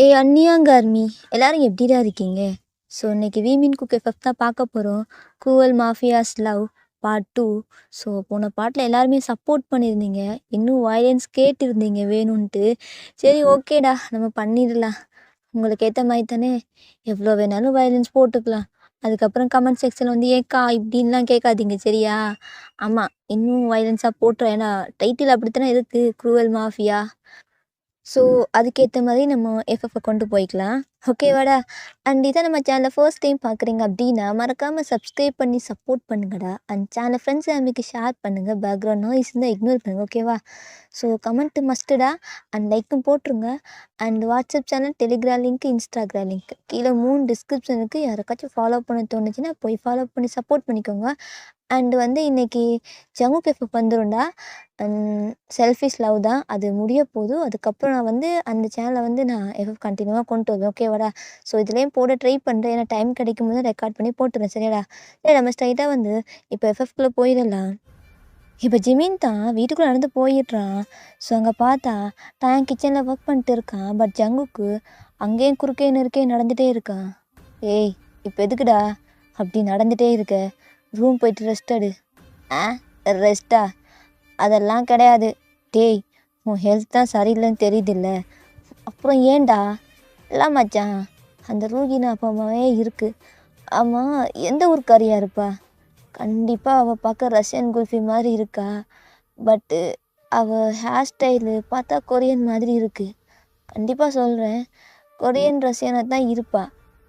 அன்னியாங்க army எல்லாரும் எப்படிடா இருக்கீங்க? ஸோ இன்னைக்கு வி மீன் குக் எஃப்எஃப் தான் பார்க்க போகிறோம். கூவல் மாஃபியாஸ் லவ் பார்ட் 2. ஸோ போன பாட்டில் எல்லாருமே சப்போர்ட் பண்ணியிருந்தீங்க. இன்னும் வயலன்ஸ் கேட்டிருந்தீங்க வேணும்ன்ட்டு. சரி ஓகேடா, நம்ம பண்ணிடலாம். உங்களுக்கு ஏற்ற மாதிரி தானே, எவ்வளோ வேணாலும் வயலன்ஸ் போட்டுக்கலாம். அதுக்கப்புறம் கமெண்ட் செக்ஷனில் வந்து ஏக்கா இப்படின்லாம் கேட்காதீங்க சரியா? ஆமாம், இன்னும் வயலன்ஸாக போட்டுறேன். ஏன்னா டைட்டில் அப்படித்தானே இருக்குது, குரூவல் மாஃபியா. ஸோ அதுக்கேற்ற மாதிரி நம்ம எஃப்எஃப்பை கொண்டு போய்க்கலாம். ஓகேவாடா? அண்ட் இதை நம்ம சேனலை ஃபர்ஸ்ட் டைம் பார்க்குறீங்க அப்படின்னா மறக்காமல் சப்ஸ்கிரைப் பண்ணி சப்போர்ட் பண்ணுங்கடா. அண்ட் சேனலை ஃப்ரெண்ட்ஸ் ஃபேமிலிக்கு ஷேர் பண்ணுங்கள். பேக்ரவுண்ட் நாய்ஸ் இருந்தால் இக்னோர் பண்ணுங்கள். ஓகேவா? So comment மஸ்ட்டுடா. அண்ட் லைக்கும் போட்டுருங்க. And WhatsApp channel, Telegram link, Instagram link கீழே 3 டிஸ்கிரிப்ஷன் இருக்குது. யாருக்காச்சும் ஃபாலோ பண்ண தோணுச்சுன்னா போய் ஃபாலோ பண்ணி சப்போர்ட் பண்ணிக்கோங்க. அண்டு வந்து இன்றைக்கி ஜங்கு எஃப்எஃப் வந்துடும்டா. செல்ஃபிஷ் லவ் தான் அது முடிய போகுது. அதுக்கப்புறம் நான் வந்து அந்த சேனலை வந்து நான் எஃப்எஃப் கண்டினியூவாக கொண்டு வருவேன். ஓகேவாடா? ஸோ இதுலேயும் போட ட்ரை பண்ணுறேன். ஏன்னா டைம் கிடைக்கும் போது ரெக்கார்ட் பண்ணி போட்டுறேன். சரியாடா? சரி, நம்ம ஸ்ட்ரைட்டாக வந்து இப்போ எஃப்எஃப்குள்ளே போயிடலாம். இப்போ ஜிமின் தான் வீட்டுக்குள்ளே நடந்து போயிடுறான். ஸோ அங்கே பார்த்தா தான் கிச்சனில் ஒர்க் பண்ணிட்டு இருக்கான். பட் ஜங்குக்கு அங்கேயும் குறுக்கே நெருக்கே நடந்துகிட்டே இருக்கான். ஏய், இப்போ எதுக்குடா அப்படி நடந்துகிட்டே இருக்க? ரூம் போயிட்டு ரெஸ்ட் எடு. ரெஸ்ட்டா? அதெல்லாம் கிடையாது. டேய், உன் ஹெல்த் தான் சரியில்லைன்னு தெரியுதில்ல, அப்புறம் ஏன்டா? எல்லாம் மச்சான், அந்த ரூகினா அப்பாவே இருக்குது. ஆமாம், எந்த ஊருக்காரியா இருப்பா? கண்டிப்பாக அவள் பார்க்க ரஷ்யன் குல்ஃபி மாதிரி இருக்கா. பட்டு அவள் ஹேர் ஸ்டைலு பார்த்தா கொரியன் மாதிரி இருக்குது. கண்டிப்பாக சொல்கிறேன், கொரியன் ரஷ்யனை தான் இருப்பா.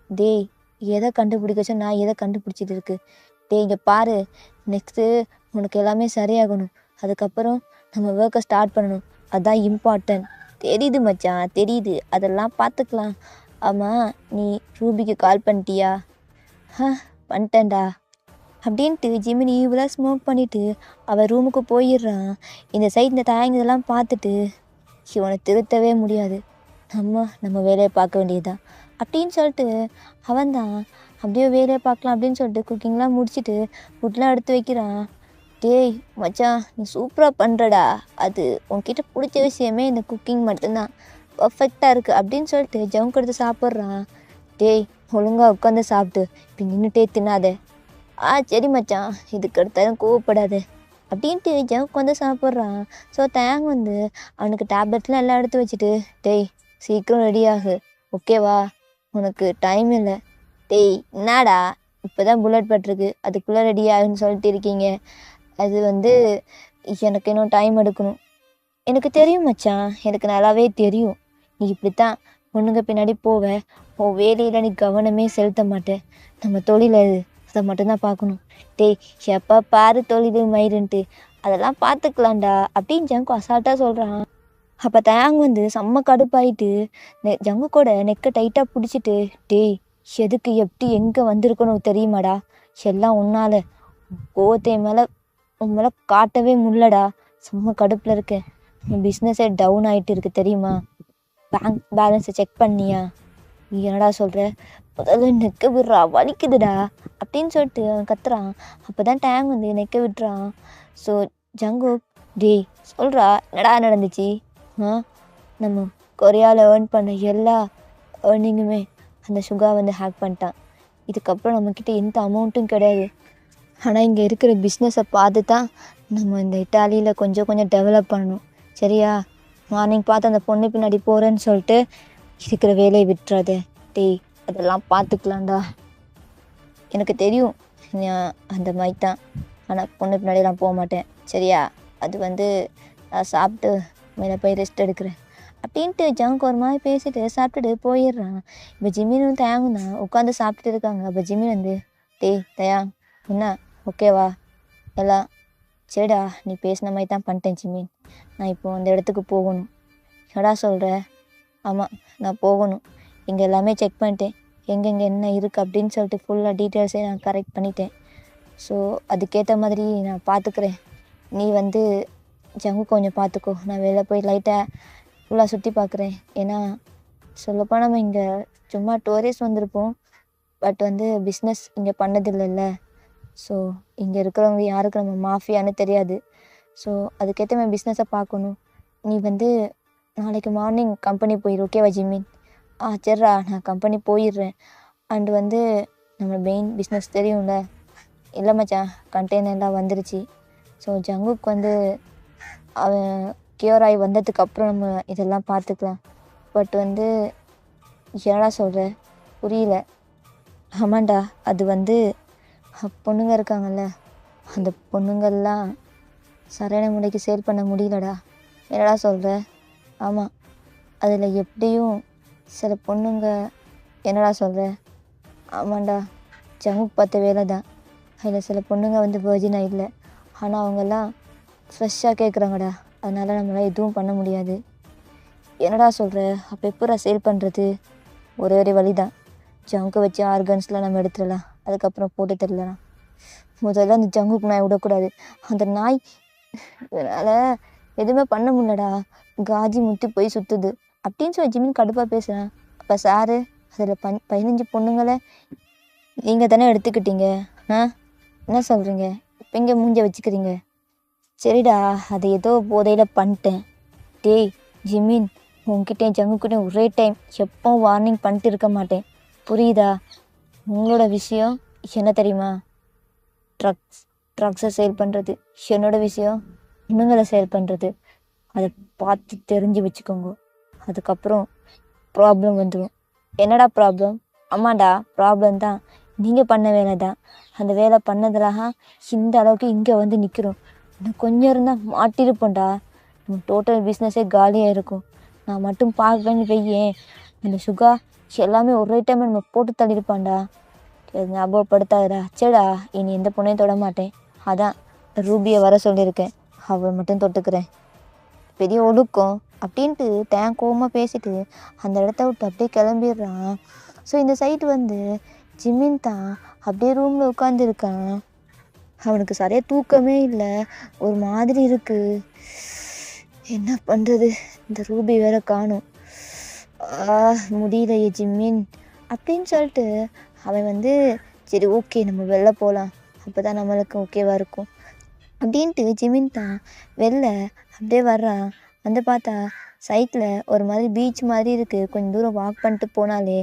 டேய், எதை கண்டுபிடிக்கச்சோ நான் எதை கண்டுபிடிச்சிட்டு இருக்கு? டேய் இங்கே பாரு, நெக்ஸ்ட்டு உனக்கு எல்லாமே சரியாகணும். அதுக்கப்புறம் நம்ம ஒர்க்கை ஸ்டார்ட் பண்ணணும். அதுதான் இம்பார்ட்டன்ட். தெரியுது மச்சான், தெரியுது, அதெல்லாம் பார்த்துக்கலாம். ஆமாம், நீ ரூபிக்கு கால் பண்ணிட்டியா? பண்ணிட்டேன்டா அப்படின்ட்டு ஜிமினி இவ்வளோ ஸ்மோக் பண்ணிவிட்டு அவள் ரூமுக்கு போயிடுறான். இந்த சைட் இந்த தயங்கதெல்லாம் பார்த்துட்டு இவனை திருத்தவே முடியாது, நம்ம வேலையை பார்க்க வேண்டியதுதான் அப்படின்னு சொல்லிட்டு அவன் தான் அப்படியே வேலையை பார்க்கலாம் அப்படின்னு சொல்லிட்டு குக்கிங்லாம் முடிச்சுட்டு ஃபுட்லாம் எடுத்து வைக்கிறான். டேய் மச்சான், நீ சூப்பராக பண்ணுறடா. அது உன்கிட்ட பிடிச்ச விஷயமே இந்த குக்கிங் மட்டும்தான், பர்ஃபெக்டாக இருக்குது அப்படின்னு சொல்லிட்டு ஜங்க் எடுத்து சாப்பிட்றான். டேய், ஒழுங்காக உட்காந்து சாப்பிட்டு, இப்போ நின்றுட்டே தின்னாதே. சரி மச்சான், இதுக்கு அடுத்தாலும் கோவப்படாது அப்படின்ட்டு ஜங்க் வந்து சாப்பிட்றான். ஸோ தேங் வந்து அவனுக்கு டேப்லெட்ஸ்லாம் எல்லாம் எடுத்து வச்சுட்டு, டேய் சீக்கிரம் ரெடியாகு, ஓகேவா? உனக்கு டைம் இல்லை. டேய் என்னடா, இப்போ தான் புல்லட் பட்டிருக்கு, அதுக்குள்ளே ரெடி ஆகுன்னு சொல்லிட்டு இருக்கீங்க. அது வந்து எனக்கு இன்னும் டைம் எடுக்கணும். எனக்கு தெரியும் மச்சான், எனக்கு நல்லாவே தெரியும். நீ இப்படித்தான் பொண்ணுங்க பின்னாடி போவ, உன் வேலையில் நீ கவனமே செலுத்த மாட்டேன். நம்ம தொழில் அது, அதை மட்டும்தான் பார்க்கணும். டேய், எப்போ பாரு தொழில் மயிருன்ட்டு, அதெல்லாம் பார்த்துக்கலாம்டா அப்படின்னு ஜங்கு அசால்ட்டாக சொல்கிறான். அப்போ தேங் வந்து செம்ம கடுப்பாயிட்டு ஜங்கு கூட நெக்கை டைட்டாக பிடிச்சிட்டு, டேய் எதுக்கு எப்படி எங்கே வந்திருக்கணும் தெரியுமாடா? எல்லாம் உன்னால, கோவத்தை உன் மேலே காட்டவே முடியலடா. செம்ம கடுப்பில் இருக்கேன். உன் பிஸ்னஸே டவுன் ஆகிட்டு இருக்கு தெரியுமா? பேங்க் பேலன்ஸை செக் பண்ணியா? நீ என்னடா சொல்கிற? முதல்ல நெக்க விடுறா, வலிக்குதுடா அப்படின்னு சொல்லிட்டு அவன் கத்துறான். அப்போ தான் டேங் வந்து நெக்க விட்டுறான். ஸோ ஜங்கு, டேய் சொல்கிறா, என்னடா நடந்துச்சு? நம்ம கொரியாவில் ஏர்ன் பண்ண எல்லா ஏர்னிங்குமே அந்த சுகா வந்து ஹேக் பண்ணிட்டான். இதுக்கப்புறம் நம்மக்கிட்ட எந்த அமௌண்ட்டும் கிடையாது. ஆனால் இங்கே இருக்கிற பிஸ்னஸை பார்த்து தான் நம்ம இந்த இட்டாலியில் கொஞ்சம் டெவலப் பண்ணணும். சரியா? மார்னிங் பார்த்து அந்த பொண்ணு பின்னாடி போகிறேன்னு சொல்லிட்டு இருக்கிற வேலையை விட்டுறாதே. டேய், அதெல்லாம் பார்த்துக்கலாம்டா. எனக்கு தெரியும் அந்த மாதிரி தான், ஆனால் பொண்ணு பின்னாடிலாம் போக மாட்டேன். சரியா? அது வந்து நான் சாப்பிட்டு மேலே போய் ரெஸ்ட் எடுக்கிறேன் அப்படின்ட்டு ஜங்க் ஒரு மாதிரி பேசிட்டு சாப்பிட்டுட்டு போயிடுறான். இப்போ ஜிமினும் தயாங்கும் தான் உட்காந்து சாப்பிட்டுட்டு இருக்காங்க. அப்போ ஜிமின் வந்து, டேய் தயாங், என்ன ஓகேவா எல்லாம்? சரிடா, நீ பேசின மாதிரி தான் பண்ணிட்டேன் ஜிமின். நான் இப்போ அந்த இடத்துக்கு போகணும். என்னடா சொல்கிற? ஆமாம், நான் போகணும். இங்கே எல்லாமே செக் பண்ணிட்டேன், எங்கெங்கே என்ன இருக்குது அப்படின்னு சொல்லிட்டு ஃபுல்லாக டீட்டெயில்ஸே நான் கரெக்ட் பண்ணிட்டேன். ஸோ அதுக்கேற்ற மாதிரி நான் பார்த்துக்கிறேன். நீ வந்து ஜங்கு கொஞ்சம் பார்த்துக்கோ, நான் வெளில போய் லைட்டாக ஃபுல்லாக சுற்றி பார்க்குறேன். ஏன்னா சொல்லப்போனால் நம்ம இங்கே சும்மா டூரிஸ்ட் வந்திருப்போம், பட் வந்து பிஸ்னஸ் இங்கே பண்ணதில்லைல்ல. ஸோ இங்கே இருக்கிறவங்க யாருக்கு நம்ம மாஃபியான்னு தெரியாது. ஸோ அதுக்கேற்ற மாதிரி பிஸ்னஸை பார்க்கணும். நீ வந்து நாளைக்கு மார்னிங் கம்பெனி போயிரு, ஓகேவா ஜிமின்? சரிடா நான் கம்பெனி போயிடுறேன். அண்ட் வந்து நம்ம மெயின் பிஸ்னஸ் தெரியும்ல. இல்லை மச்சான், கண்டெய்னர்லாம் வந்துருச்சு. ஸோ ஜங்குக்கு வந்து அவன் கியூர் ஆகி வந்ததுக்கப்புறம் நம்ம இதெல்லாம் பார்த்துக்கலாம். பட் வந்து என்னடா சொல்கிற, புரியல. ஆமாண்டா, அது வந்து பொண்ணுங்க இருக்காங்கல்ல, அந்த பொண்ணுங்கள்லாம் சரியான முறைக்கு சேல் பண்ண முடியலடா. என்னடா சொல்கிற? ஆமாம், அதில் எப்படியும் சில பொண்ணுங்க. என்னடா சொல்கிற? ஆமாண்டா, ஜங்குக்கு பார்த்த வேலை தான். அதில் சில பொண்ணுங்க வந்து வெர்ஜினாக இல்லை, ஆனால் அவங்கெல்லாம் ஃப்ரெஷ்ஷாக கேட்குறாங்கடா. அதனால் நம்மளால் எதுவும் பண்ண முடியாது. என்னடா சொல்கிற? அப்போ எப்படா சேல் பண்ணுறது? ஒரே ஒரு வழி தான், ஜங்கை வச்சு ஆர்கன்ஸ்லாம் நம்ம எடுத்துடலாம். அதுக்கப்புறம் போட்டு தரலாம். முதல்ல அந்த ஜங்குக்கு நாய் விடக்கூடாது. அந்த நாய் அதனால் எதுவுமே பண்ண முடியலடா, காஜி முத்தி போய் சுற்றுது அப்படின்னு சொல்லி ஜிமின் கடுப்பாக பேசுகிறேன். அப்போ சாரு, அதில் 15 பொண்ணுங்களை நீங்கள் தானே எடுத்துக்கிட்டீங்க. என்ன சொல்கிறீங்க? இப்போ இங்கே மூஞ்ச வச்சுக்கிறீங்க. சரிடா, அது ஏதோ போதையில் பண்ணிட்டேன். டேய் ஜிமின், உங்ககிட்டே ஜங்குக்கிட்டே ஒரே டைம் எப்போ வார்னிங் பண்ணிட்டு இருக்க மாட்டேன், புரியுதா? உங்களோட விஷயம் என்ன தெரியுமா? ட்ரக்ஸை சேல் பண்ணுறது. என்னோட விஷயம் பொண்ணுங்களை சேல் பண்ணுறது. அதை பார்த்து தெரிஞ்சு வச்சுக்கோங்க. அதுக்கப்புறம் ப்ராப்ளம் வந்துடும். என்னடா ப்ராப்ளம்? ஆமாண்டா, ப்ராப்ளம் தான். நீங்கள் பண்ண வேலை தான். அந்த வேலை பண்ணதுலாக இந்த அளவுக்கு இங்கே வந்து நிற்கிறோம். இன்னும் கொஞ்சம் இருந்தால் மாட்டிருப்போம்டா. நம்ம டோட்டல் பிஸ்னஸே காலியாக இருக்கும். நான் மட்டும் பார்க்கலன்னு வையேன், அந்த சுகா எல்லாமே ஒரே டைம் நம்ம போட்டு தள்ளியிருப்பான்டா. ஞாபகப்படுத்தாதடா. சரிடா, இனி எந்த பொண்ணையும் தொட மாட்டேன். அதான் ரூபியை வர சொல்லியிருக்கேன், அவள் மட்டும் தொட்டுக்கிறேன். பெரிய ஒழுக்கம் அப்படின்ட்டு கோவமாக பேசிட்டு அந்த இடத்த விட்டு அப்படியே கிளம்பிடுறான். ஸோ இந்த சைட்டு வந்து ஜிமின் தான் அப்படியே ரூமில் உட்காந்துருக்கான். அவனுக்கு சரியாக தூக்கமே இல்லை, ஒரு மாதிரி இருக்குது. என்ன பண்ணுறது, இந்த ரூபி வேற காணும். முடியலையே ஜிமின் அப்படின்னு சொல்லிட்டு அவன் வந்து சரி ஓகே நம்ம வெளில போகலாம், அப்போ தான் நம்மளுக்கு ஓகேவாக இருக்கும் அப்படின்ட்டு ஜிமின் தான் வெளில அப்படியே வர்றான். வந்து பார்த்தா சைட்டில் ஒரு மாதிரி பீச் மாதிரி இருக்குது. கொஞ்சம் தூரம் வாக் பண்ணிட்டு போனாலே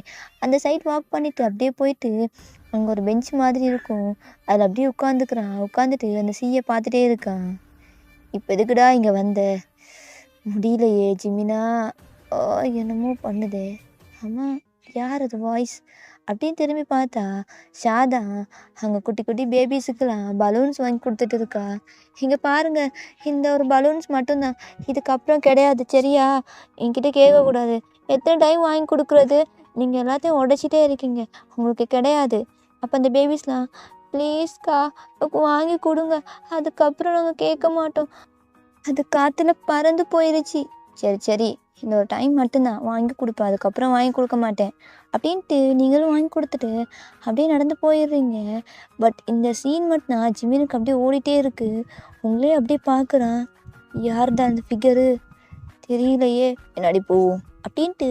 அந்த சைட் வாக் பண்ணிவிட்டு அப்படியே போயிட்டு அங்கே ஒரு பெஞ்ச் மாதிரி இருக்கும், அதில் அப்படியே உட்காந்துக்கிறான். உட்காந்துட்டு அந்த சீயை பார்த்துட்டே இருக்கான். இப்போ எதுக்குடா இங்கே வந்த? முடியலையே ஜிமினா, என்னமோ பண்ணுதே. ஆமாம், யார் அது வாய்ஸ் அப்படின்னு திரும்பி பார்த்தா ஷாதா அங்கே குட்டி குட்டி பேபிஸுக்கெல்லாம் பலூன்ஸ் வாங்கி கொடுத்துட்டு இருக்கா. இங்கே பாருங்க, இந்த ஒரு பலூன்ஸ் மட்டும்தான், இதுக்கப்புறம் கிடையாது, சரியா? என்கிட்ட கேட்கக்கூடாது. எத்தனை டைம் வாங்கி கொடுக்குறது? நீங்கள் எல்லாத்தையும் உடைச்சிட்டே இருக்கீங்க, உங்களுக்கு கிடையாது. அப்போ அந்த பேபிஸ்லாம் ப்ளீஸ்க்கா வாங்கி கொடுங்க, அதுக்கப்புறம் நாங்கள் கேட்க மாட்டோம், அது காற்றுல பறந்து போயிடுச்சு. சரி சரி, இந்த ஒரு டைம் மட்டும்தான் வாங்கி கொடுப்பேன், அதுக்கப்புறம் வாங்கி கொடுக்க மாட்டேன் அப்படின்ட்டு நீங்களும் வாங்கி கொடுத்துட்டு அப்படியே நடந்து போயிடுறீங்க. பட் இந்த சீன் மட்டும் தான் ஜிமினுக்கு அப்படியே ஓடிட்டே இருக்குது. உங்களே அப்படியே பார்க்குறான். யார் தான் அந்த ஃபிகரு தெரியலையே, என்னாடி போவோம் அப்படின்ட்டு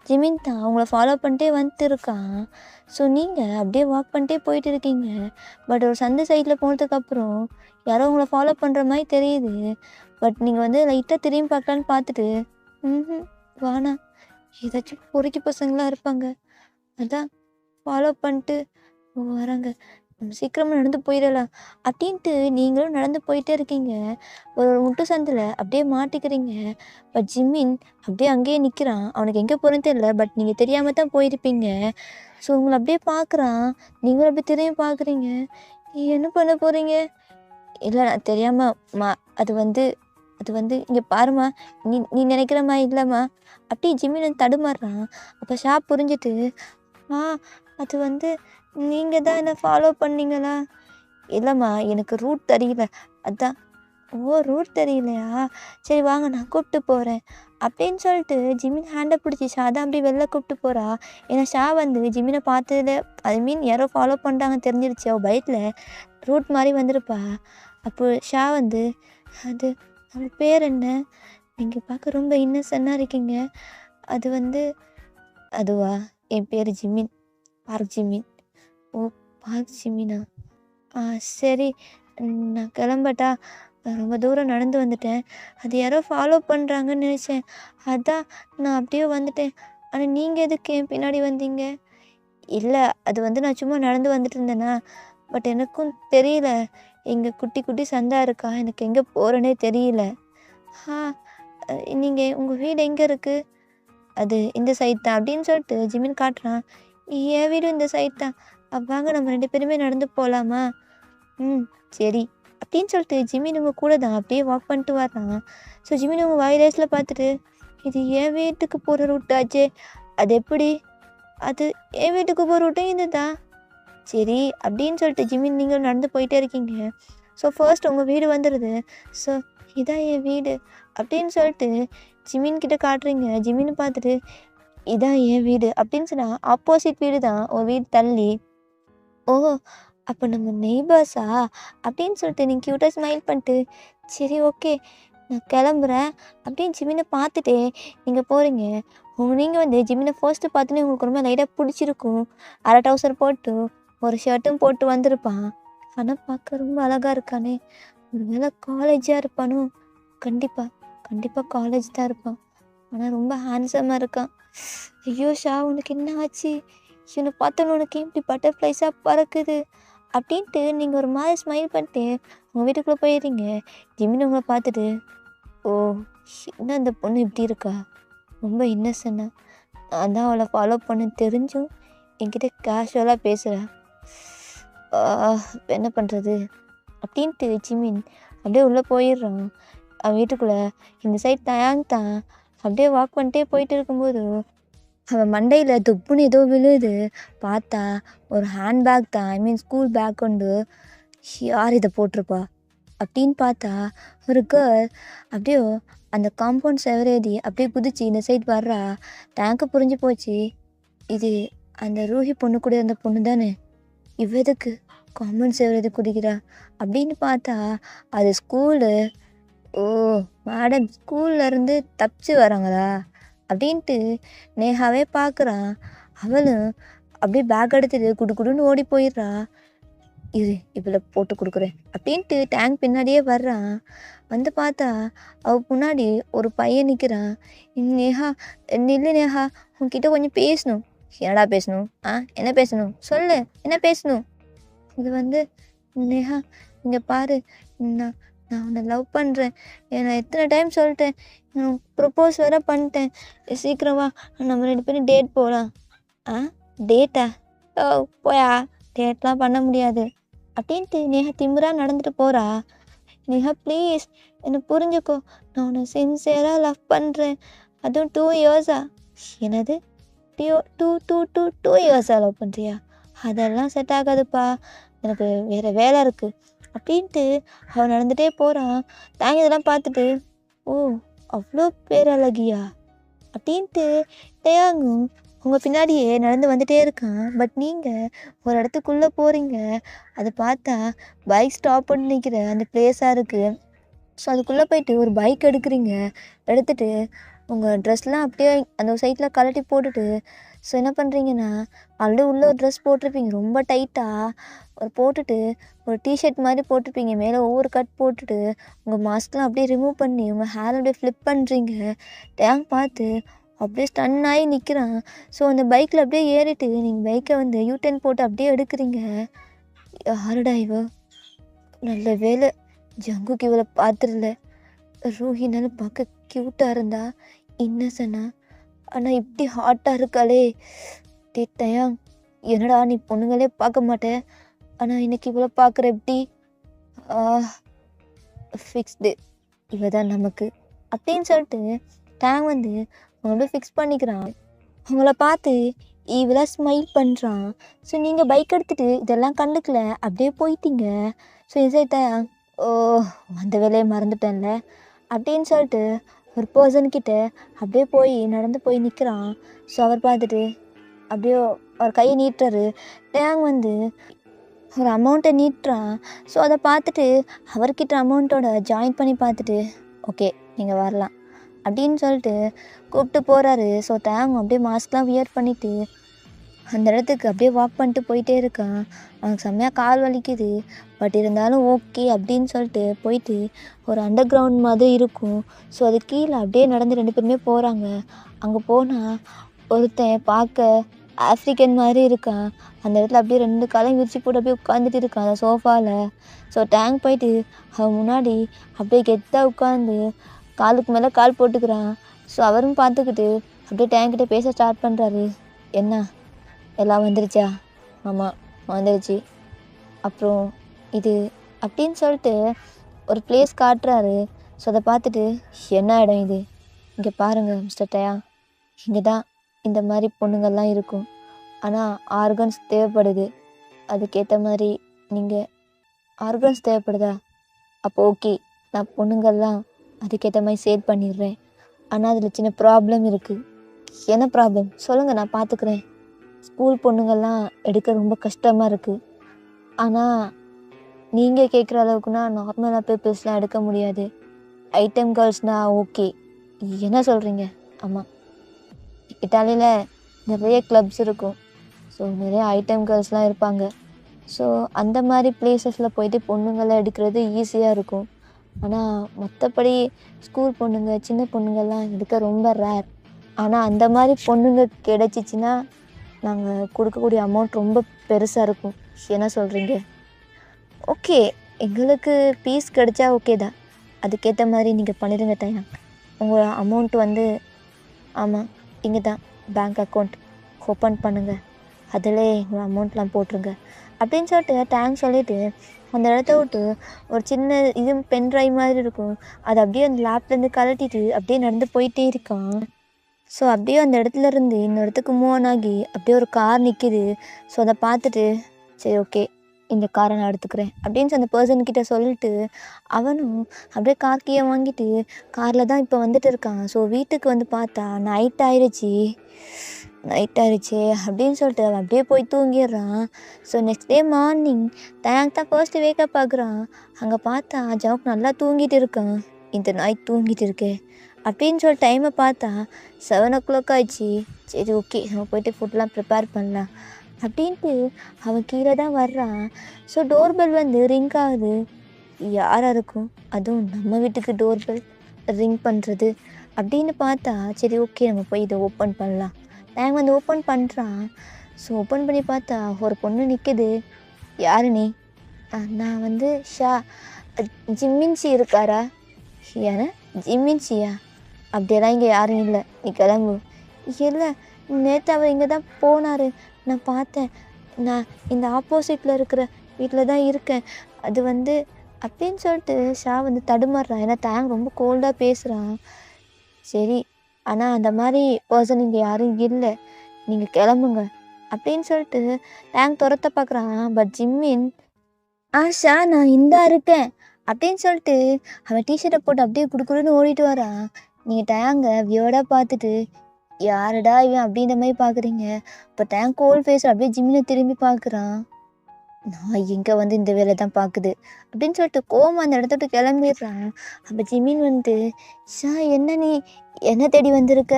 ஜிமின் தான் அவங்கள ஃபாலோ பண்ணிட்டே வந்துட்டு இருக்கான். ஸோ நீங்கள் அப்படியே வாக் பண்ணிட்டே போயிட்டு இருக்கீங்க. பட் ஒரு சந்தை சைடில் போனதுக்கப்புறம் யாரோ உங்களை ஃபாலோ பண்ணுற மாதிரி தெரியுது. பட் நீங்கள் வந்து லைட்டாக திரும்பி பார்க்கலான்னு பார்த்துட்டு வானா, ஏதாச்சும் பொறுக்கி பசங்களாக இருப்பாங்க, அதான் ஃபாலோ பண்ணிட்டு வராங்க, நம்ம சீக்கிரமாக நடந்து போயிடலாம் அப்படின்ட்டு நீங்களும் நடந்து போயிட்டே இருக்கீங்க. ஒரு முட்டு சந்தில் அப்படியே மாட்டிக்கிறீங்க. பட் ஜிமின் அப்படியே அங்கேயே நிற்கிறான். அவனுக்கு எங்கே போகிறேன்னு தெரியல, பட் நீங்கள் தெரியாமல் தான் போயிருப்பீங்க. ஸோ உங்களை அப்படியே பார்க்குறான். நீங்களும் அப்படியே திரும்பி பார்க்குறீங்க. என்ன பண்ண போகிறீங்க? இல்லை நான் தெரியாமல் அது வந்து இங்கே பாருமா, நீ நினைக்கிற மாதிரி இல்லைம்மா அப்படியே ஜிமின் தடுமாறுறான். அப்போ ஷாப் புரிஞ்சுட்டு அது வந்து நீங்கள் தான் என்னை ஃபாலோ பண்ணீங்களா? இல்லைம்மா, எனக்கு ரூட் தெரியல, அதான். ஓ, ரூட் தெரியலையா? சரி வாங்க, நான் கூப்பிட்டு போகிறேன் அப்படின்னு சொல்லிட்டு ஜிமின் ஹேண்டை பிடிச்சி ஷாதான் அப்படி வெளில கூப்பிட்டு போகிறா. ஏன்னா ஷா வந்து ஜிமினை பார்த்ததில் யாரோ ஃபாலோ பண்ணுறாங்கன்னு தெரிஞ்சிருச்சு. அவள் பயத்தில் ரூட் மாதிரி வந்திருப்பா. அப்போ ஷா வந்து அது அவள் பேர் என்ன? நீங்கள் பார்க்க ரொம்ப இன்னசென்ட்டாக இருக்கீங்க. அது வந்து அதுவா, என் பேர் ஜிமின், பார்க் ஜிமின். ஓ, பார்க் ஜிமினா? சரி, நான் கிளம்பட்டா? ரொம்ப தூரம் நடந்து வந்துட்டேன், அது யாரோ ஃபாலோ பண்ணுறாங்கன்னு நினச்சேன், அதான் நான் அப்படியே வந்துட்டேன். ஆனால் நீங்கள் எதுக்கு என் பின்னாடி வந்தீங்க? இல்லை, அது வந்து நான் சும்மா நடந்து வந்துட்டு இருந்தேனா, பட் எனக்கும் தெரியல. இங்கே குட்டி குட்டி சந்தா இருக்கா, எனக்கு எங்கே போகிறேனே தெரியல. ஆ நீங்கள் உங்கள் வீடு எங்கே இருக்குது? அது இந்த சைட் தான் அப்படின்னு சொல்லிட்டு ஜிமின் காட்டுறான். என் வீடும் இந்த சைட் தான். வாங்க நம்ம 2 பேருமே நடந்து போகலாமா? ம் சரி அப்படின்னு சொல்லிட்டு ஜிமின் உங்கள் கூட தான் அப்படியே வாக் பண்ணிட்டு வர்றான். ஸோ ஜிமின் உங்கள் வாயிலேஸில் பார்த்துட்டு, இது என் வீட்டுக்கு போகிற ரூட் ஆச்சே, அது எப்படி? அது என் வீட்டுக்கு போகிற ரூட்டும் இது தான். சரி அப்படின்னு சொல்லிட்டு ஜிமின் நீங்கள் நடந்து போயிட்டே இருக்கீங்க. ஸோ ஃபர்ஸ்ட் உங்கள் வீடு வந்துடுது. ஸோ இதான் என் வீடு அப்படின்னு சொல்லிட்டு ஜிமின் கிட்ட காட்டுறீங்க. ஜிமின்னு பார்த்துட்டு, இதான் என் வீடு அப்படின்னு சொன்னால் ஆப்போசிட் வீடு தான் உன் வீடு தள்ளி. ஓ, அப்போ நம்ம நெய்பர்ஸா அப்படின்னு சொல்லிட்டு நீங்கள் க்யூட்டாக ஸ்மைல் பண்ணிட்டு, சரி ஓகே நான் கிளம்புறேன் அப்படின்னு ஜிமினை பார்த்துட்டு நீங்கள் போகிறீங்க. நீங்கள் வந்து ஜிமினை ஃபர்ஸ்ட்டு பார்த்துன்னு உங்களுக்கு ரொம்ப லைட்டாக பிடிச்சிருக்கும். அரை டவுசர் போட்டு ஒரு ஷர்ட்டும் போட்டு வந்திருப்பான். ஆனால் பார்க்க ரொம்ப அழகாக இருக்கானே, ஒரு வேளை காலேஜாக இருப்பானோ? கண்டிப்பாக காலேஜ் தான் இருப்பான். ஆனால் ரொம்ப ஹேண்ட்ஸமாக இருக்கான். ஐயோ ஷா, உனக்கு என்ன ஆச்சு? இவனை பார்த்தோன்னு உனக்கு இப்படி பட்டர்ஃப்ளைஸாக பறக்குது அப்படின்ட்டு நீங்கள் ஒரு மாதிரி ஸ்மைல் பண்ணிட்டு உங்கள் வீட்டுக்குள்ளே போயிடுறீங்க. ஜிமின் உங்களை பார்த்துட்டு, ஓ என்ன இந்த பொண்ணு இப்படி இருக்கா, ரொம்ப இன்னசென்ட்டா, நான் தான் அவளை ஃபாலோ பண்ண தெரிஞ்சும் என்கிட்ட கேஷுவலாக பேசுகிறேன், என்ன பண்ணுறது அப்படின்ட்டு ஜிமின் அப்படியே உள்ளே போயிடுறான். அவன் வீட்டுக்குள்ளே இந்த சைட் தயாங் தான் அப்படியே வாக் பண்ணிட்டே போயிட்டு இருக்கும்போது அவன் மண்டையில் துப்புன்னு ஏதோ விழுது. பார்த்தா ஒரு ஹேண்ட்பேக் தான், ஐ மீன் ஸ்கூல் பேக் கொண்டு. யார் இதை போட்டிருப்பா அப்படின்னு பார்த்தா ஒரு கேர்ள் அப்படியே அந்த காம்பவுண்ட் செவரேதி அப்படியே குதிச்சு இந்த சைட் வர்றா. டேங்க்கு புரிஞ்சு போச்சு, இது அந்த ரூஹி பொண்ணு கூட அந்த பொண்ணு தானே, இவதுக்கு காம்பவுண்ட் செவரேதி குதிக்கிறா அப்படின்னு பார்த்தா அது ஸ்கூலு. ஓ மேடம் ஸ்கூல்லேருந்து தப்பிச்சு வராங்களா அப்படின்ட்டு நேஹாவே பார்க்குறான். அவளும் அப்படியே பேக் எடுத்துட்டு குடுன்னு ஓடி போயிடுறா. இது இவளை போட்டு கொடுக்குறேன் அப்படின்ட்டு டேங்க் பின்னாடியே வர்றான். வந்து பார்த்தா அவள் முன்னாடி ஒரு பையன் நிற்கிறான். நேஹா நில்லு நேஹா, உன்கிட்ட கொஞ்சம் பேசணும். என்னடா பேசணும்? என்ன பேசணும் சொல்லு, என்ன பேசணும்? இது வந்து நேஹா இங்கே பாரு, நான் நான் உன்னை லவ் பண்ணுறேன். நான் எத்தனை டைம் சொல்லிட்டேன், ப்ரப்போஸ் வேற பண்ணிட்டேன். சீக்கிரமா நம்ம 2 பேரும் டேட் போகலாம். டேட்டா? ஓ போயா, டேட்லாம் பண்ண முடியாது அப்படின்ட்டு நேஹா திமிரா நடந்துட்டு போகிறா. நேஹா ப்ளீஸ் என்னை புரிஞ்சுக்கோ, நான் உன்னை சின்சியராக லவ் பண்ணுறேன், அதுவும் 2 இயர்ஸா. என்னது 2 இயர்ஸாக லவ் பண்ணுறியா? அதெல்லாம் செட் ஆகாதுப்பா, எனக்கு வேறு வேலை இருக்குது அப்படின்ட்டு அவன் நடந்துகிட்டே போகிறான். தாங்க இதெல்லாம் பார்த்துட்டு, ஓ அவ்வளோ பேரழகியா அப்படின்ட்டு டேயாங்கும் உங்கள் பின்னாடியே நடந்து வந்துகிட்டே இருக்கான். பட் நீங்கள் ஒரு இடத்துக்குள்ளே போகிறீங்க. அதை பார்த்தா பைக் ஸ்டாப் பண்ணி நிற்கிற அந்த பிளேஸாக இருக்குது. ஸோ அதுக்குள்ளே போயிட்டு ஒரு பைக் எடுத்துகிட்டு உங்கள் ட்ரெஸ்லாம் அப்படியே அந்த சைட்டில் கழட்டி போட்டுட்டு, ஸோ என்ன பண்ணுறீங்கன்னா ஆல்ரெடி உள்ளே ஒரு ட்ரெஸ் போட்டிருப்பீங்க ரொம்ப டைட்டாக போட்டுட்டு, ஒரு டிஷர்ட் மாதிரி போட்டிருப்பீங்க, மேலே ஒவ்வொரு கட் போட்டுட்டு உங்கள் மாஸ்க்லாம் அப்படியே ரிமூவ் பண்ணி உங்கள் ஹேர் அப்படியே ஃப்ளிப் பண்ணுறீங்க. டேங்க் பார்த்து அப்படியே ஸ்டன் ஆகி நிற்கிறான். ஸோ அந்த பைக்கில் அப்படியே ஏறிட்டு நீங்கள் பைக்கை வந்து யூடர்ன் போட்டு அப்படியே எடுக்கிறீங்க. யாருடா இவ? நல்ல வேலை ஜங்குக்கு இவளை பார்த்துடல. ரூஹினாலும் பார்க்க க்யூட்டாக இருந்தா, இன்னசென்னா, ஆனால் இப்படி ஹாட்டாக இருக்காளே. டேயாங் என்னடா நீ பொண்ணுங்களே பார்க்க மாட்டேன், ஆனால் இன்னைக்கு இவ்வளோ பார்க்குற எப்படி? ஃபிக்ஸ்டு, இவ தான் நமக்கு அப்படின்னு சொல்லிட்டு டேங் வந்து அவங்களோட ஃபிக்ஸ் பண்ணிக்கிறான். அவங்கள பார்த்து இவளாக ஸ்மைல் பண்ணுறான். ஸோ நீங்கள் பைக் எடுத்துகிட்டு இதெல்லாம் கண்டுக்கல, அப்படியே போயிட்டீங்க. ஸோ இசை டேங், ஓ அந்த வேலையை மறந்துட்டேன்ல அப்படின்னு சொல்லிட்டு ஒரு பர்சன்கிட்ட அப்படியே நடந்து போய் நிற்கிறான். ஸோ அவர் பார்த்துட்டு அப்படியே அவர் கையை நீட்டுறாரு. டேங் வந்து ஒரு அமௌண்ட்டை நீட்டுறான். ஸோ அதை பார்த்துட்டு அவர்கிட்ட அமௌண்ட்டோட ஜாயின் பண்ணி பார்த்துட்டு, ஓகே நீங்கள் வரலாம் அப்படின்னு சொல்லிட்டு கூப்பிட்டு போகிறாரு. ஸோ டேங் அப்படியே மாஸ்க்லாம் வியர் பண்ணிவிட்டு அந்த இடத்துக்கு அப்படியே வாக் பண்ணிட்டு போயிட்டே இருக்கான். அவனுக்கு செம்மையாக கால் வலிக்குது. பட் இருந்தாலும் ஓகே அப்படின்னு சொல்லிட்டு போயிட்டு ஒரு அண்டர் கிரவுண்ட் மாதிரி இருக்கும். ஸோ அது கீழே அப்படியே நடந்து 2 பேருமே போகிறாங்க. அங்கே போனால் ஒருத்தன் பார்க்க ஆஃப்ரிக்கன் மாதிரி இருக்கான். அந்த இடத்துல அப்படியே 2 காலையும் விரிச்சு போட்டு அப்படியே உட்காந்துட்டு இருக்கான் அந்த சோஃபாவில். ஸோ டேங்க் போயிட்டு அவன் முன்னாடி அப்படியே கெத்தாக உட்காந்து காலுக்கு மேலே கால் போட்டுக்கிறான். ஸோ அவரும் பார்த்துக்கிட்டு அப்படியே டேங்க்கிட்ட பேச ஸ்டார்ட் பண்ணுறாரு. என்ன எல்லாம் வந்துருச்சா? ஆமாம் வந்துருச்சு. அப்புறம் இது அப்படின்னு சொல்லிட்டு ஒரு பிளேஸ் காட்டுறாரு. ஸோ அதை பார்த்துட்டு என்ன இடம் இது? இங்கே பாருங்கள் மிஸ்டர் டயா, இங்கே தான் இந்த மாதிரி பொண்ணுங்கள்லாம் இருக்கும். ஆனால் ஆர்கன்ஸ் தேவைப்படுது. அதுக்கேற்ற மாதிரி நீங்கள் ஆர்கன்ஸ் தேவைப்படுதா? அப்போ ஓகே, நான் பொண்ணுங்கள்லாம் அதுக்கேற்ற மாதிரி சேல் பண்ணிடுறேன். ஆனால் அதில் சின்ன ப்ராப்ளம் இருக்குது. என்ன ப்ராப்ளம் சொல்லுங்கள், நான் பார்த்துக்குறேன். ஸ்கூல் பொண்ணுங்கள்லாம் எடுக்க ரொம்ப கஷ்டமாக இருக்குது. ஆனால் நீங்கள் கேட்குற அளவுக்குனா நார்மலாக பீப்புள்ஸ்லாம் எடுக்க முடியாது. ஐட்டம் கேர்ள்ஸ்னால் ஓகே. என்ன சொல்கிறீங்க? ஆமாம், இட்டாலியில் நிறைய கிளப்ஸ் இருக்கும். ஸோ நிறைய ஐட்டம் கேர்ள்ஸ்லாம் இருப்பாங்க. ஸோ அந்த மாதிரி பிளேசஸில் போயிட்டு பொண்ணுங்களை எடுக்கிறது ஈஸியாக இருக்கும். ஆனால் மற்றபடி ஸ்கூல் பொண்ணுங்க சின்ன பொண்ணுங்கள்லாம் எடுக்க ரொம்ப ரேர். ஆனால் அந்த மாதிரி பொண்ணுங்க கிடச்சிச்சின்னா நாங்கள் கொடுக்கக்கூடிய அமௌண்ட் ரொம்ப பெருசாக இருக்கும். என்ன சொல்கிறீங்க? ஓகே, எங்களுக்கு பீஸ் கிடைச்சா ஓகே தான். அதுக்கேற்ற மாதிரி நீங்கள் பண்ணிடுங்க டயா. உங்கள் அமௌண்ட் வந்து ஆமாம், இங்கே தான் பேங்க் அக்கௌண்ட் ஓப்பன் பண்ணுங்கள், அதில் எங்கள் அமௌண்ட்லாம் போட்டுருங்க அப்படின்னு சொல்லிட்டு டேங்க் சொல்லிவிட்டு அந்த இடத்த விட்டு ஒரு சின்ன இது பென் ட்ரைவ் மாதிரி இருக்கும். அதை அப்படியே அந்த லேப்லேருந்து கழட்டிட்டு அப்படியே நடந்து போயிட்டே இருக்கான். ஸோ அப்படியே அந்த இடத்துல இருந்து இன்னொரு இடத்துக்கு மூவ் ஆன் ஆகி அப்படியே ஒரு கார் நிற்கிது. ஸோ அதை பார்த்துட்டு சரி ஓகே, இந்த காரை நான் எடுத்துக்கிறேன் அப்படின்னு அந்த பர்சன்கிட்ட சொல்லிட்டு அவனும் அப்படியே கார் கீயை வாங்கிட்டு காரில் தான் இப்போ வந்துட்டு இருக்கான். ஸோ வீட்டுக்கு வந்து பார்த்தா நைட் ஆயிடுச்சு அப்படின்னு சொல்லிட்டு அவன் அப்படியே போய் தூங்கிடுறான். So next day morning tank தான் ஃபர்ஸ்ட்டு வேக்கப் ஆகுறான். அங்கே பார்த்தா ஜவுக் நல்லா தூங்கிட்டு இருக்கான். இந்த நைட் தூங்கிட்டு இருக்கே அப்படின்னு சொல்லி டைமை பார்த்தா 7 o'clock ஆயிடுச்சு. சரி ஓகே, நம்ம போய்ட்டு ஃபுட்லாம் ப்ரிப்பேர் பண்ணலாம் அப்படின்ட்டு அவன் கீழே தான் வர்றான். ஸோ டோர்பெல் வந்து ரிங் ஆகுது. யாராக இருக்கும்? அதுவும் நம்ம வீட்டுக்கு டோர்பெல் ரிங் பண்ணுறது அப்படின்னு பார்த்தா சரி ஓகே, நம்ம போய் இதை ஓப்பன் பண்ணலாம். நான் வந்து ஓப்பன் பண்ணுறான். ஸோ ஓப்பன் பண்ணி பார்த்தா ஒரு பொண்ணு நிற்குது. யாரு நீ? நான் வந்து ஷா. ஜிம்மின்சி இருக்காரா? ஏன்னா ஜிம்மின்சியா? அப்படியெல்லாம் இங்கே யாரும் இல்லை, நீ கிளம்பு. இல்லை, நேற்று அவர் இங்கே தான் போனார், நான் பார்த்தேன். நான் இந்த ஆப்போசிட்டில் இருக்கிற வீட்டில் தான் இருக்கேன். அது வந்து அப்படின்னு சொல்லிட்டு ஷா வந்து தடுமாறுறான். ஏன்னா டேங்க் ரொம்ப கோல்டாக பேசுகிறான். சரி, ஆனால் அந்த மாதிரி பர்சன் இங்கே யாரும் இல்லை, நீங்கள் கிளம்புங்க அப்படின்னு சொல்லிட்டு டேங்க் துரத்த பார்க்குறான். பட் ஜிம்மின் ஷா நான் இந்தா இருக்கேன் அப்படின்னு சொல்லிட்டு அவன் டிஷர்ட்டை போட்டு அப்படியே குடுக்குடுன்னு ஓடிட்டு வரான். நீங்கள் டேங்கை வியோடாக பார்த்துட்டு யாருடா இவன் அப்படின்ற மாதிரி பார்க்குறீங்க. இப்போ டேங்க் கோல் ஃபேஸ் அப்படியே ஜிம்மினை திரும்பி பார்க்குறான். நான் எங்கே வந்து இந்த வேலை தான் பார்க்குது அப்படின்னு சொல்லிட்டு கோவம் அந்த இடத்த விட்டு கிளம்பிடுறான். அப்போ ஜிம்மின் வந்து ஷா என்ன நீ என்ன தேடி வந்திருக்க?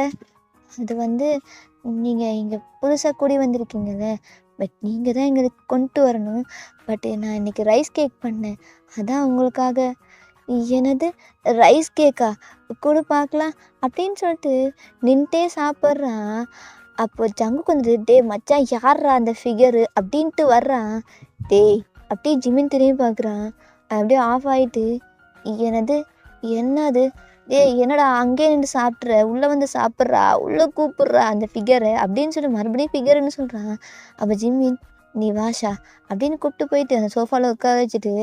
அது வந்து நீங்கள் இங்கே புதுசாக கூடி வந்திருக்கீங்கல்ல, பட் நீங்கள் தான் எங்களுக்கு கொண்டு வரணும். பட் நான் இன்றைக்கி ரைஸ் கேக் பண்ணேன், அதான் உங்களுக்காக. எனது ரைஸ் கேக்கா? கூட பார்க்கலாம் அப்படின்னு சொல்லிட்டு நின்ட்டே சாப்பிட்றான். அப்போ ஜங்குக்கு வந்துட்டு டே மச்சான் யார்ரா அந்த ஃபிகரு அப்படின்ட்டு வர்றான். டேய் அப்படியே ஜிம்மின் திரும்பி பார்க்குறான். அப்படியே ஆஃப் ஆகிட்டு எனது என்னது? என்னடா அங்கேயே நின்று சாப்பிட்ற, உள்ளே வந்து சாப்பிட்றா, உள்ளே கூப்பிட்றா அந்த ஃபிகரை அப்படின்னு சொல்லி மறுபடியும் ஃபிகருன்னு சொல்கிறான். அப்போ ஜிம்மின் நீ வாஷா அப்படின்னு கூப்பிட்டு போயிட்டு அந்த சோஃபாவில் உட்கார வச்சுட்டு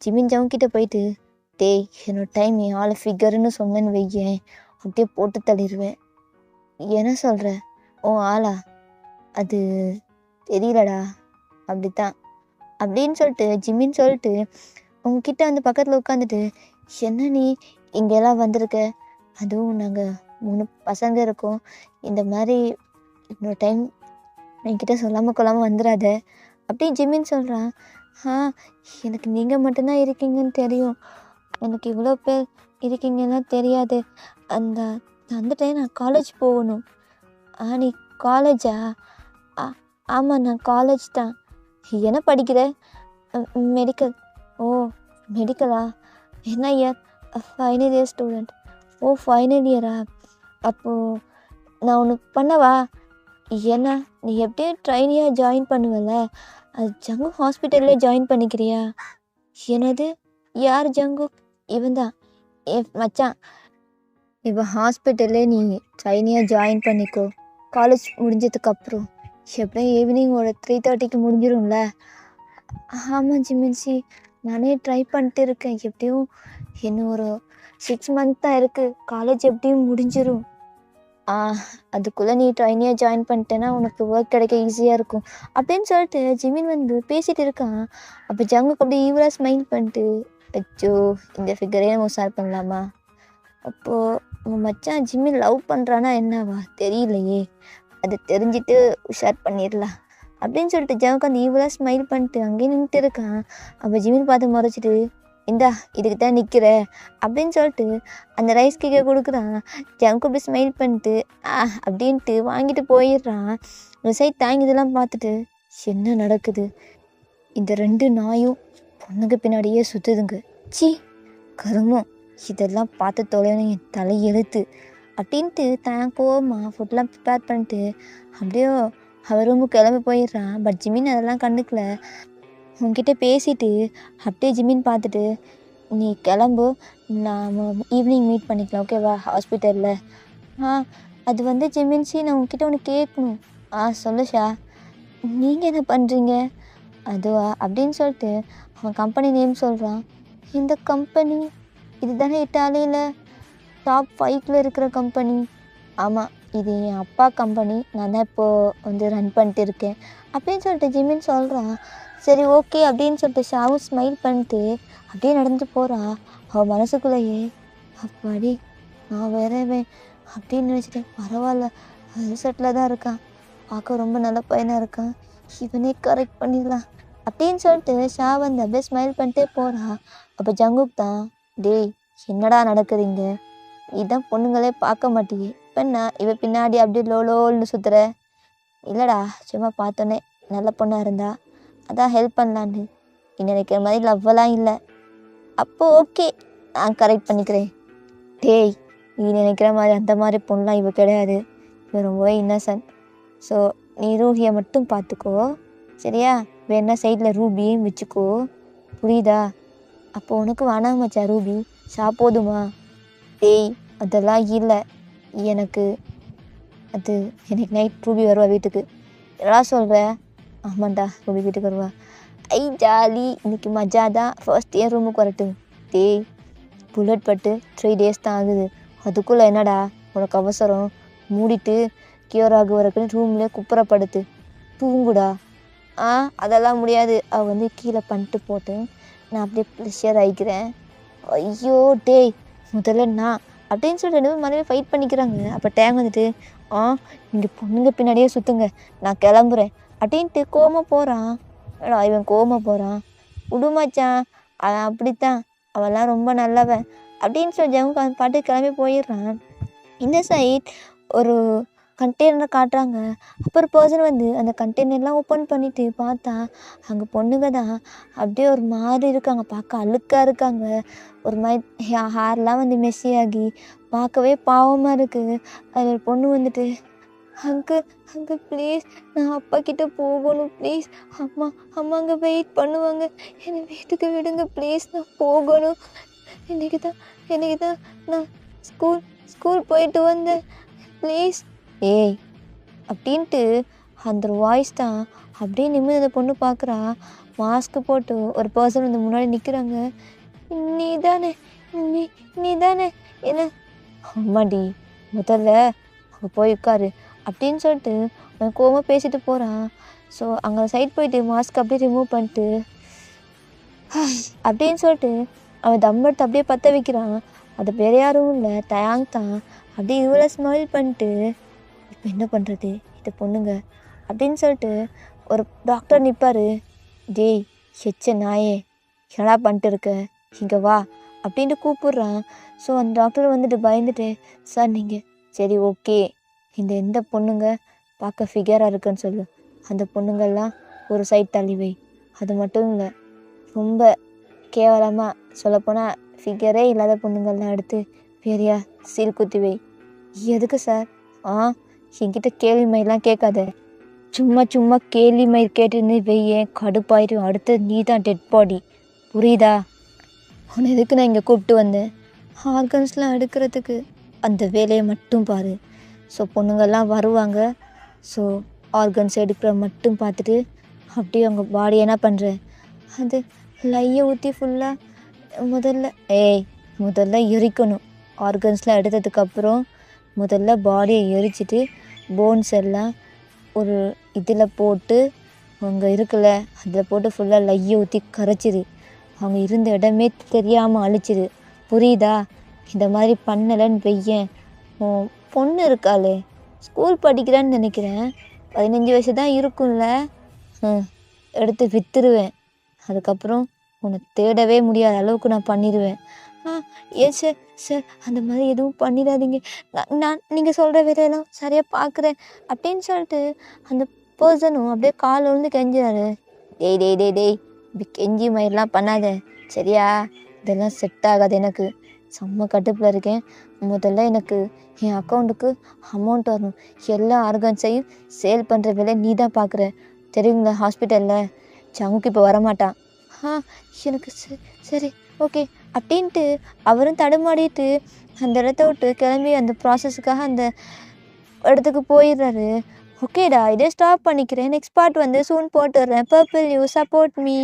ஜிம்மின் ஜவுங்கிட்ட போயிட்டு டேய் என்னோட டைம் என் ஆளை ஃபிகருன்னு சொன்னேன்னு வையேன், அப்படியே போட்டு தள்ளிடுவேன். என்ன சொல்கிற? ஓ ஆளா? அது தெரியலடா, அப்படித்தான் அப்படின்னு சொல்லிட்டு ஜிம்மின்னு சொல்லிட்டு உங்ககிட்ட வந்து பக்கத்தில் உட்காந்துட்டு என்ன நீ இங்கெல்லாம் வந்திருக்க? அதுவும் நாங்கள் 3 பசங்க இருக்கோம், இந்த மாதிரி இன்னொரு டைம் என்கிட்ட சொல்லாமல் கொள்ளாமல் வந்துடாத அப்படின்னு ஜிம்மின்னு சொல்கிறான். எனக்கு நீங்கள் மட்டும்தான் இருக்கீங்கன்னு தெரியும், எனக்கு இவ்வளோ பேர் இருக்கீங்கன்னா தெரியாது. அந்த அந்த டைம் நான் காலேஜ் போகணும். நீ காலேஜா? ஆமாம் நான் காலேஜ் தான். என்ன படிக்கிற? மெடிக்கல். ஓ மெடிக்கலா? என்ன year? Final year student. Oh final இயரா? அப்போது நான் ஒன்று பண்ணவா? ஏன்னா நீ எப்படியும் ட்ரைனியாக ஜாயின் பண்ணுவல, அது ஜங்கு ஹாஸ்பிட்டல்லே ஜாயின் பண்ணிக்கிறியா? என்னது? யார் ஜங்கு? இவன் தான் மச்சான். இப்போ ஹாஸ்பிட்டல்லே நீ ட்ரைனியாக ஜாயின் பண்ணிக்கோ. காலேஜ் முடிஞ்சதுக்கப்புறம் எப்படியும் ஈவினிங் ஒரு 3:30க்கு முடிஞ்சிடும்ல? ஆமாம் ஜிமின்சி, நானே ட்ரை பண்ணிட்டு இருக்கேன். எப்படியும் இன்னும் ஒரு 6 மந்த் தான் இருக்குது, காலேஜ் எப்படியும் முடிஞ்சிடும். அதுக்குள்ளே நீ ட்ரைனியாக ஜாயின் பண்ணிட்டேன்னா உனக்கு ஒர்க் கிடைக்க ஈஸியாக இருக்கும் அப்படின்னு சொல்லிட்டு ஜிமின் வந்து பேசிகிட்டு இருக்கான். அப்போ ஜங்குக்கு அப்படியே ஈவராக ஸ்மைல் பண்ணிட்டு, அச்சோ இந்த ஃபிகரே நம்ம ஷேர் பண்ணலாமா? அப்போது உன் மச்சான் ஜிமின் லவ் பண்ணுறானா என்னவா தெரியலையே, அது தெரிஞ்சுட்டு உஷார் பண்ணிடலாம் அப்படின்னு சொல்லிட்டு ஜங்குக்கு அந்த ஈவராக ஸ்மைல் பண்ணிட்டு அங்கேயே நின்றுட்டு இருக்கான். அப்போ ஜிமின் பார்த்து முறைச்சிட்டு, இந்தா இதுக்கு தான் நிற்கிற அப்படின்னு சொல்லிட்டு அந்த ரைஸ் கேக்கை கொடுக்குறான். ஜங்கு அப்படி ஸ்மைல் பண்ணிட்டு அப்படின்ட்டு வாங்கிட்டு போயிடுறான். ஒரு சைட் தாங்கிதெல்லாம் பார்த்துட்டு என்ன நடக்குது, இந்த 2 நாயும் பொண்ணுங்க பின்னாடியே சுற்றுதுங்க, சி கருமம், இதெல்லாம் பார்த்து தொலைன்னு என் தலை எழுத்து அப்படின்ட்டு தான் கோவமாக ஃபுட்லாம் ப்ரிப்பேர் பண்ணிட்டு அப்படியே அவர் ரூமுக்கு கிளம்பி போயிடுறான். பட் ஜிமின் அதெல்லாம் கண்டுக்கல. உன்கிட்ட பேசிட்டு அப்படியே ஜிமின் பார்த்துட்டு, நீ கிளம்பு, நாம் ஈவினிங் மீட் பண்ணிக்கலாம் ஓகேவா ஹாஸ்பிட்டலில். அது வந்து ஜிமின்சி, நான் உன்கிட்ட ஒன்று கேட்கணும். சொல்லு ஷா. நீங்கள் என்ன பண்ணுறீங்க? அதுவா அப்படின்னு சொல்லிட்டு அவன் கம்பெனி நேம் சொல்கிறான். இந்த கம்பெனி இது தானே இட்டாலியில் டாப் 5ல் இருக்கிற கம்பெனி? ஆமாம், இது என் அப்பா கம்பெனி, நான் தான் இப்போது வந்து ரன் பண்ணிட்டு இருக்கேன் அப்படின்னு சொல்லிட்டு ஜிமின் சொல்கிறான். சரி ஓகே அப்படின்னு சொல்லிட்டு ஷாவும் ஸ்மைல் பண்ணிட்டு அப்படியே நடந்து போகிறான். அவள் மனசுக்குள்ளேயே அப்பாடி நான் வேறவே அப்படின்னு நினச்சிட்டேன். பரவாயில்ல, ரிசல்ட்டில் தான் இருக்கான், பார்க்க ரொம்ப நல்ல பையனாக இருக்கான், இவனே கரெக்ட் பண்ணிடலாம் அப்படின்னு சொல்லிட்டு ஷா வந்து அப்படியே ஸ்மைல் பண்ணிட்டே போகிறான். அப்போ ஜங்குக் தான், டேய் என்னடா நடக்குதுங்க, இதான் பொண்ணுங்களே பார்க்க மாட்டேங்க, இப்போ நான் இவ பின்னாடி அப்படியே லோலோல்னு சுற்றுற? இல்லைடா, சும்மா பார்த்தோன்னே நல்ல பொண்ணாக இருந்தா அதான் ஹெல்ப் பண்ணலான்னு, நினைக்கிற மாதிரி லவ்வெல்லாம் இல்லை. அப்போது ஓகே, நான் கரெக்ட் பண்ணிக்கிறேன். டேய் நீ நினைக்கிற மாதிரி அந்த மாதிரி பொண்ணுலாம் இவ கிடையாது, இவ ரொம்பவே இன்னசென்ட். ஸோ நீ ரூஹியை மட்டும் பார்த்துக்கோ சரியா? வேணா சைடில் ரூபியும் வச்சுக்கோ, புரியுதா? அப்போ உனக்கு வேணாம் மச்சா ரூபி, போதுமா? டேய் அதெல்லாம் இல்லை, எனக்கு நைட் ரூபி வருவா வீட்டுக்கு. என்னடா சொல்கிற? ஆமாண்டா, ரூபி வீட்டுக்கு வருவா. ஐ ஜாலி, இன்னைக்கு மஜா தான். ஃபர்ஸ்ட் என் ரூமுக்கு வரட்டும். டேய் புல்லட் பட்டு 3 days தான் ஆகுது, அதுக்குள்ளே என்னடா உனக்கு அவசரம்? மூடிட்டு கியூர் ஆகு வரக்குன்னு ரூம்லேயே குப்புறப்படுத்து, தூங்குடா. அதெல்லாம் முடியாது, அவள் வந்து கீழே பண்ணிட்டு போட்டு நான் அப்படியே ப்ரெஷர் ஆகிக்கிறேன். ஐயோ டேய் முதல்ல நான் அப்படின்னு சொல்லிட்டு 2 பேரும் மறுபடியும் ஃபைட் பண்ணிக்கிறாங்க. அப்போ டேங் வந்துட்டு, நீங்கள் பொண்ணுங்க பின்னாடியே சுற்றுங்க, நான் கிளம்புறேன் அப்படின்ட்டு கோவமாக போகிறான். இவன் கோவமாக போகிறான். விடுமாச்சான், அவன் அப்படித்தான், அவெல்லாம் ரொம்ப நல்லவன் அப்படின்னு சொல்லி ஜமுக்கு அந்த பாட்டு கிளம்பி போயிடுறான். இந்த சைட் ஒரு கண்டெய்னரை காட்டுறாங்க. அப்புறம் ஒரு பர்சன் வந்து அந்த கண்டெய்னர்லாம் ஓப்பன் பண்ணிவிட்டு பார்த்தா அங்கே பொண்ணுங்க தான் அப்படியே ஒரு மாதிரி இருக்காங்க, பார்க்க அழுக்காக இருக்காங்க, ஒரு மாதிரி ஹேர்லாம் வந்து மெஸ்ஸி ஆகி பார்க்கவே பாவமாக இருக்குது. அதில் ஒரு பொண்ணு வந்துட்டு, அங்கிள் அங்கிள் ப்ளீஸ், நான் அப்பா கிட்டே போகணும் ப்ளீஸ், அம்மா அங்கே வெயிட் பண்ணுவாங்க, என்னை வீட்டுக்கு விடுங்க ப்ளீஸ், நான் போகணும், இன்றைக்கி தான் நான் ஸ்கூல் போயிட்டு வந்தேன் ப்ளீஸ். ஏய் அப்படின்ட்டு அந்த வாய்ஸ் தான் அப்படியே நிமிர்ந்து அந்த பொண்ணு பார்க்குறா. மாஸ்க்கு போட்டு ஒரு பர்சன் வந்து முன்னாடி நிற்கிறாங்க. நீ தானே என்ன? அம்மாடி, முதல்ல போய் உட்காரு அப்படின்னு சொல்லிட்டு அவன் கோவமாக பேசிட்டு போகிறான். ஸோ அங்கே சைட் போயிட்டு மாஸ்க் அப்படியே ரிமூவ் பண்ணிட்டு அப்படின்னு சொல்லிட்டு அவன் தம்பெடுத்து அப்படியே பற்ற வைக்கிறான். அது வேறு யாரும் இல்லை, தயாங் தான். அப்படியே இவ்வளோ ஸ்மைல் பண்ணிட்டு, இப்போ என்ன பண்ணுறது இது பொண்ணுங்க அப்படின்னு சொல்லிட்டு ஒரு டாக்டர் நிற்பார். டேய் நாயே என்னடா பண்ணிட்டு இருக்க, இங்கே வா அப்படின்ட்டு கூப்பிட்றான். ஸோ அந்த டாக்டர் வந்துட்டு பயந்துட்டு, சார் நீங்கள் சரி ஓகே, எந்த பொண்ணுங்க பார்க்க ஃபிகராக இருக்குன்னு சொல்லு, அந்த பொண்ணுங்கள்லாம் ஒரு சைட் தள்ளி வை. அது மட்டும் இல்லை, ரொம்ப கேவலமாக சொல்லப்போனால் ஃபிகரே இல்லாத பொண்ணுங்கள்லாம் எடுத்து வேறையா சீல் குத்தி வை. எதுக்கு சார்? என்கிட்ட கேள்வி மயிலாம் கேட்காத. சும்மா சும்மா கேள்வி மயிர் கேட்டுன்னு வெய்யேன் கடுப்பாயிரும். அடுத்தது நீ தான் டெட் பாடி. புரியுதா? உன்னை எதுக்கு நான் இங்கே கூப்பிட்டு வந்தேன்? ஆர்கன்ஸ்லாம் எடுக்கிறதுக்கு. அந்த வேலையை மட்டும் பாரு. ஸோ பொண்ணுங்கள்லாம் வருவாங்க. ஸோ ஆர்கன்ஸ் எடுக்கிற மட்டும் பார்த்துட்டு அப்படியே அவங்க பாடி என்ன பண்ணுற? அது லையை ஊற்றி ஃபுல்லாக முதல்ல எரிக்கணும். ஆர்கன்ஸ்லாம் எடுத்ததுக்கப்புறம் முதல்ல பாடியை எரிச்சிட்டு போன்ஸ் எல்லாம் ஒரு இதில் போட்டு அங்கே இருக்குல்ல அதில் போட்டு ஃபுல்லாக லையை ஊற்றி கரைச்சிரு. அவங்க இருந்த இடமே தெரியாமல் அழிச்சிரு. புரியுதா? இந்த மாதிரி பண்ணலைன்னு வெய்யேன். பொண்ணு இருக்காளே, ஸ்கூல் படிக்கிறான்னு நினைக்கிறேன், 15 வயசு தான் இருக்கும்ல, எடுத்து விற்றுருவேன். அதுக்கப்புறம் உன்னை தேடவே முடியாத அளவுக்கு நான் பண்ணிடுவேன். ஏன் சார் அந்த மாதிரி எதுவும் பண்ணிடாதீங்க. நான் நீங்கள் சொல்கிற வேலையெல்லாம் சரியாக பார்க்குறேன் அப்படின்னு சொல்லிட்டு அந்த பர்சனும் அப்படியே கால் விழுந்து கெஞ்சிறாரு. டேய் இப்படி கெஞ்சி மயிரெலாம் பண்ணாத சரியா? இதெல்லாம் செட் ஆகாது. எனக்கு செம்ம கட்டுப்பில் இருக்கேன். முதல்ல எனக்கு என் அக்கௌண்ட்டுக்கு அமௌண்ட் வரணும். எல்லா ஆர்கன்ஸையும் சேல் பண்ணுற வேலையை நீ தான் பார்க்குற தெரியுங்களா? ஹாஸ்பிட்டலில் சங்குக்கு இப்போ வரமாட்டான். எனக்கு சரி ஓகே அப்படின்ட்டு அவரும் தடுமாடிட்டு அந்த இடத்த விட்டு கிளம்பி அந்த ப்ராசஸுக்காக அந்த இடத்துக்கு போயிடுறாரு. ஓகேடா, இதே ஸ்டாப் பண்ணிக்கிறேன். நெக்ஸ்ட் பார்ட் வந்து சூன் போட்டுடுறேன். Purple you support me.